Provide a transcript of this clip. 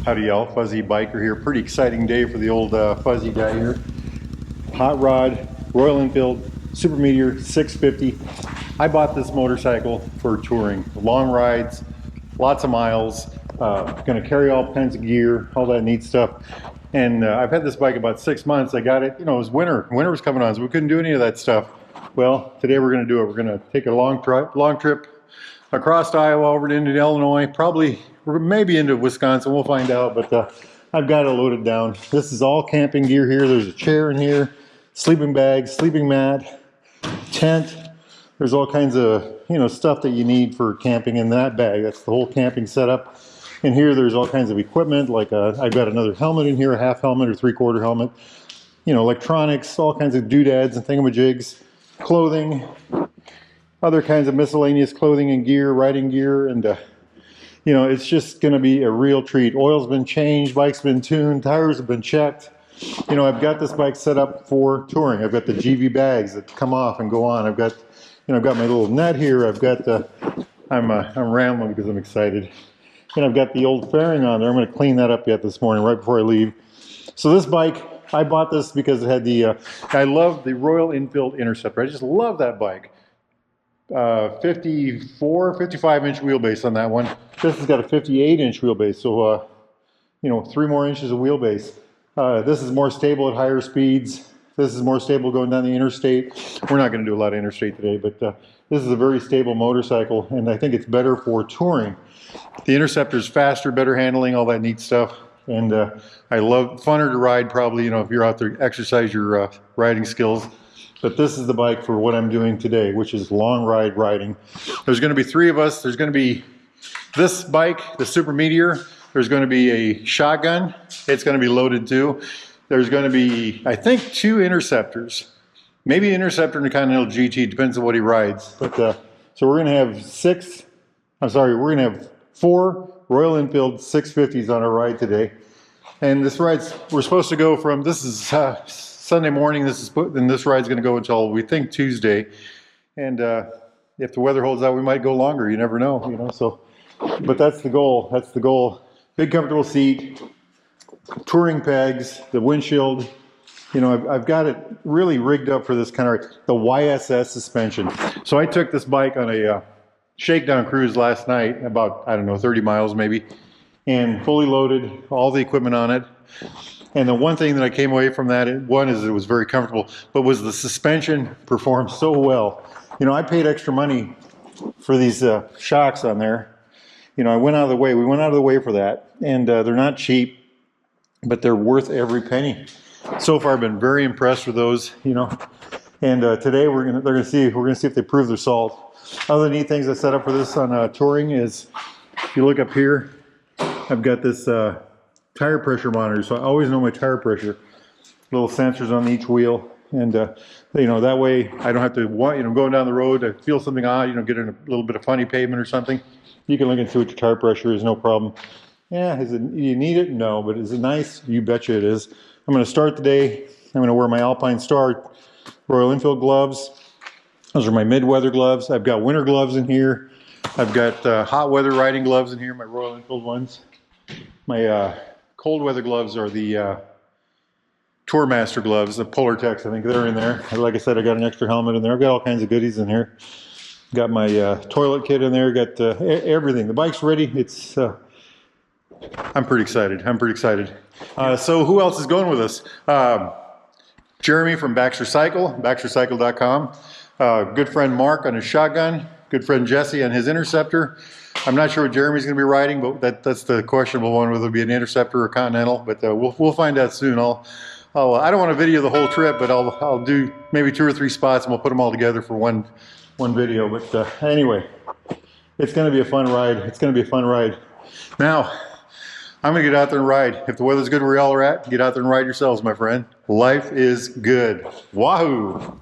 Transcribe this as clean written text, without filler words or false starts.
Howdy y'all, Fuzzy Biker here. Pretty exciting day for the old Fuzzy guy here. Hot rod, Royal Enfield, Super Meteor 650. I bought this motorcycle for touring. Long rides, lots of miles, gonna carry all kinds of gear, all that neat stuff. And I've had this bike about 6 months. I got it, you know, it was winter. Winter was coming on, so we couldn't do any of that stuff. Well, today we're gonna do it. We're gonna take a long trip across Iowa over into Illinois, probably maybe into Wisconsin, we'll find out, but I've got it loaded down. This is all camping gear here. There's a chair in here, sleeping bag, sleeping mat, tent. There's all kinds of, you know, stuff that you need for camping in that bag. That's the whole camping setup. In here, there's all kinds of equipment, like I've got another helmet in here, a half helmet or three-quarter helmet, you know, electronics, all kinds of doodads and thingamajigs, clothing, other kinds of miscellaneous clothing and gear, riding gear, and you know, it's just going to be a real treat. Oil's been changed, bike's been tuned, tires have been checked. You know, I've got this bike set up for touring. I've got the GV bags that come off and go on. I've got, you know, I've got my little net here. I've got the, I'm rambling because I'm excited. And I've got the old fairing on there. I'm going to clean that up yet this morning, right before I leave. So this bike, I bought this because it had the, I love the Royal Enfield Interceptor. I just love that bike. 54, 55 inch wheelbase on that one. This has got a 58 inch wheelbase, so you know, 3 more inches of wheelbase. This is more stable at higher speeds. This is more stable going down the interstate. We're not going to do a lot of interstate today, but this is a very stable motorcycle, and I think it's better for touring. The Interceptor is faster, better handling, all that neat stuff, and I love, funner to ride probably, you know, if you're out there exercise your riding skills. But this is the bike for what I'm doing today, which is long ride riding. There's going to be 3 of us. There's going to be this bike, the Super Meteor. There's going to be a shotgun. It's going to be loaded too. There's going to be, I think, 2 Interceptors. Maybe an Interceptor and a Continental GT, depends on what he rides. But so we're going to have we're going to have 4 Royal Enfield 650s on our ride today. And this ride's, we're supposed to go from, this is Sunday morning, and this ride's going to go until we think Tuesday, and if the weather holds out, we might go longer. You never know, you know. So, but that's the goal. That's the goal. Big comfortable seat, touring pegs, the windshield. You know, I've got it really rigged up for this kind of the YSS suspension. So I took this bike on a shakedown cruise last night, about, I don't know, 30 miles maybe, and fully loaded, all the equipment on it. And the one thing that I came away from that, one is it was very comfortable, but was the suspension performed so well. You know, I paid extra money for these shocks on there. You know, I went out of the way. We went out of the way for that, and they're not cheap, but they're worth every penny. So far, I've been very impressed with those. You know, and today we're gonna see if they prove their salt. Other neat things I set up for this on touring is, if you look up here, I've got this. Tire pressure monitor, so I always know my tire pressure. Little sensors on each wheel, and you know, that way I don't have to, you know, going down the road, I feel something odd, you know, get in a little bit of funny pavement or something. You can look and see what your tire pressure is, no problem. Yeah, is it, you need it? No, but is it nice? You betcha it is. I'm going to start the day. I'm going to wear my Alpine Star Royal Enfield gloves. Those are my mid-weather gloves. I've got winter gloves in here. I've got hot weather riding gloves in here, my Royal Enfield ones. My cold weather gloves are the Tourmaster gloves, the Polartex, I think they're in there. Like I said, I got an extra helmet in there. I've got all kinds of goodies in here. Got my toilet kit in there, got everything. The bike's ready. It's, I'm pretty excited. I'm pretty excited. So who else is going with us? Jeremy from Baxter Cycle, baxtercycle.com. Good friend Mark on his shotgun. Good friend Jesse on his Interceptor. I'm not sure what Jeremy's going to be riding, but that's the questionable one, whether it'll be an Interceptor or a Continental. But we'll find out soon. I don't want to video the whole trip, but I'll do maybe 2 or 3 spots, and we'll put them all together for one video. But anyway, it's going to be a fun ride. It's going to be a fun ride. Now, I'm going to get out there and ride. If the weather's good where y'all are at, get out there and ride yourselves, my friend. Life is good. Wahoo!